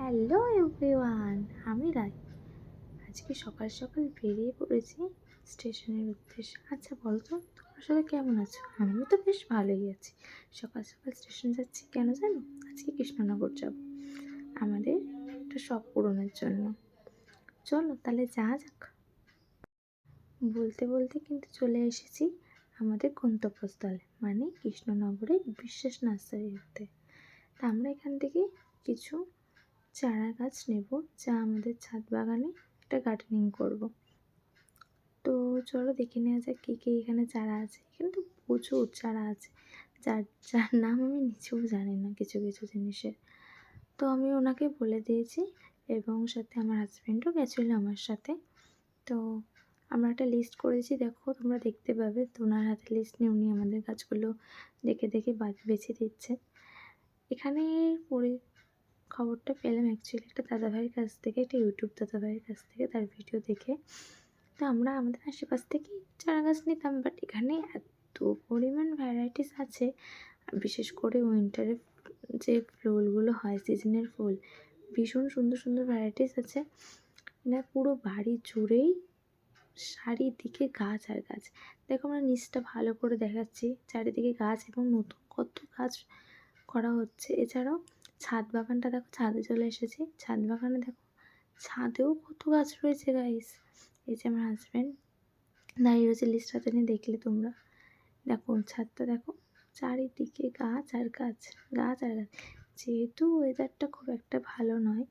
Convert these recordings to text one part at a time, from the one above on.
Hello everyone, আমি রাই। আজকে সকাল সকাল বেরিয়ে পড়েছি স্টেশনের উদ্দেশ্যে। আচ্ছা বলো তো, তোমরা সবাই কেমন আছো? আমি তো বেশ ভালোই আছি। সকাল সকাল স্টেশন যাচ্ছি কেন জানো? আজকে কৃষ্ণনগর যাব আমাদের একটা শখ পূরণের জন্য। চলো তাহলে যাওয়া যাক। বলতে বলতে কিন্তু চলে এসেছি আমাদের গন্তব্যস্থলে, মানে কৃষ্ণনগরের বিশ্বাস নার্সারিতে। তা আমরা এখান থেকে কিছু চারা গাছ নেব, যা আমাদের ছাদ বাগানে একটা গার্ডেনিং করব। তো চলো দেখে নেওয়া যাক কী কী এখানে চারা আছে। এখানে তো প্রচুর চারা আছে, যার যার নাম আমি নিজেও জানি না কিছু কিছু জিনিসের। তো আমি ওনাকে বলে দিয়েছি এবং সাথে আমার হাজব্যান্ডও গেছিলো আমার সাথে। তো আমরা একটা লিস্ট করেছি, দেখো তোমরা দেখতে পাবে। তো ওনার হাতে লিস্ট নিয়ে উনি আমাদের গাছগুলো দেখে দেখে বেছে দিচ্ছে। এখানে পরে খবরটা পেলাম অ্যাকচুয়ালি একটা দাদাভাইয়ের কাছ থেকে, একটা ইউটিউব দাদাভাইয়ের কাছ থেকে, তার ভিডিও দেখে। তো আমরা আমাদের আশেপাশ থেকেই চারা গাছ নিতাম, বাট এখানে এত পরিমাণ ভ্যারাইটিস আছে। আর বিশেষ করে উইন্টারে যে ফুলগুলো হয়, সিজনের ফুল, ভীষণ সুন্দর সুন্দর ভ্যারাইটিস আছে। না পুরো বাড়ি জুড়েই চারিদিকে গাছ আর গাছ। দেখো আমরা নিচটা ভালো করে দেখাচ্ছি, চারিদিকে গাছ এবং নতুন কত গাছ করা হচ্ছে। এছাড়াও ছাদ বাগানটা দেখো, ছাদে চলে এসেছি। ছাদ বাগানে দেখো ছাদেও কত গাছ রয়েছে গাইস। এই যে আমার হাজব্যান্ড দাঁড়িয়ে রয়েছে, লিস্ট হাতে নিয়ে দেখলে তোমরা। দেখো ছাদটা দেখো, চারিদিকে গাছ আর গাছ, গাছ আর গাছ। যেহেতু ওয়েদারটা খুব একটা ভালো নয়,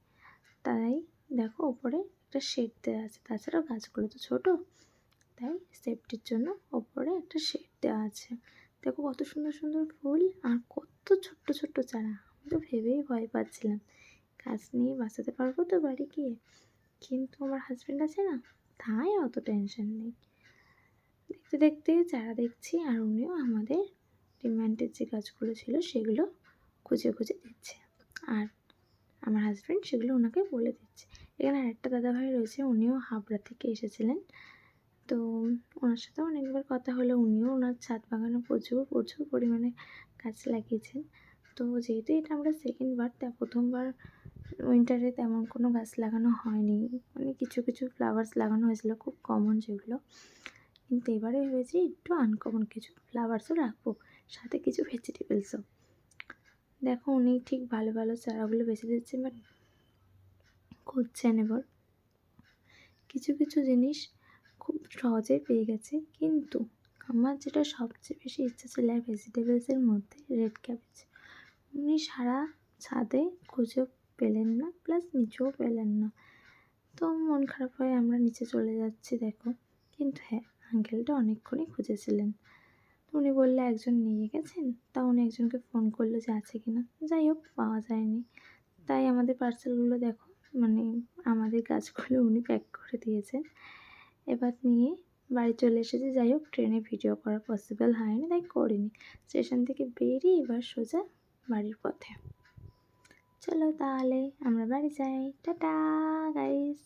তাই দেখো ওপরে একটা শেড দেওয়া আছে। তাছাড়াও গাছগুলো তো ছোটো, তাই সেফটির জন্য ওপরে একটা শেড দেওয়া আছে। দেখো কত সুন্দর সুন্দর ফুল আর কত ছোট্ট ছোট্ট চারা। আমি তো ভেবেই ভয় পাচ্ছিলাম গাছ নিয়ে বাঁচাতে পারবো তো বাড়ি গিয়ে। কিন্তু আমার হাজব্যান্ড আছে না, তাই অত টেনশন নেই। দেখতে দেখতে চারা দেখছি আর উনিও আমাদের ডিমান্ডের যে গাছগুলো ছিল সেগুলো খুঁজে খুঁজে দিচ্ছে, আর আমার হাজব্যান্ড সেগুলো ওনাকে বলে দিচ্ছে। এখানে আরেকটা দাদাভাই রয়েছে, উনিও হাবড়া থেকে এসেছিলেন। তো ওনার সাথে অনেকবার কথা হলো, উনিও ওনার ছাদ বাগানে প্রচুর প্রচুর পরিমাণে গাছ লাগিয়েছেন। তো যেহেতু এটা আমরা সেকেন্ড বার, তা প্রথমবার উইন্টারে তেমন কোনো গাছ লাগানো হয়নি, মানে কিছু কিছু ফ্লাওয়ার্স লাগানো হয়েছিল, খুব কমন যেগুলো। কিন্তু এবারে হয়েছে একটু আনকমন কিছু ফ্লাওয়ার্সও রাখবো, সাথে কিছু ভেজিটেবলসও। দেখো উনি ঠিক ভালো ভালো চারাগুলো বেছে দিচ্ছেন, বাট খুঁজছেন এবার। কিছু কিছু জিনিস খুব সহজেই পেয়ে গেছে, কিন্তু আমার যেটা সবচেয়ে বেশি ইচ্ছা ছিল ভেজিটেবলসের মধ্যে রেড ক্যাবেজ। উনি সারা ছাদে খুঁজে পেলেন না, প্লাস নিচেও পেলেন না। তো মন খারাপ হয়ে আমরা নিচে চলে যাচ্ছি দেখো। কিন্তু হ্যাঁ, আঙ্কেলটা অনেকক্ষণই খুঁজেছিলেন। তো উনি বললে একজন নিয়ে গেছেন, তা উনি একজনকে ফোন করলো যে আছে কি না। যাই হোক, পাওয়া যায়নি। তাই আমাদের পার্সেলগুলো দেখো, মানে আমাদের গাছগুলো উনি প্যাক করে দিয়েছেন। এবার নিয়ে বাড়ি চলে এসেছি। যাই হোক, ট্রেনে ভিডিও করা পসিবল হয়নি, তাই করিনি। স্টেশন থেকে বেরিয়ে এবার সোজা বাড়ির পথে। চলো তাহলে আমরা বাড়ি যাই। Tata guys.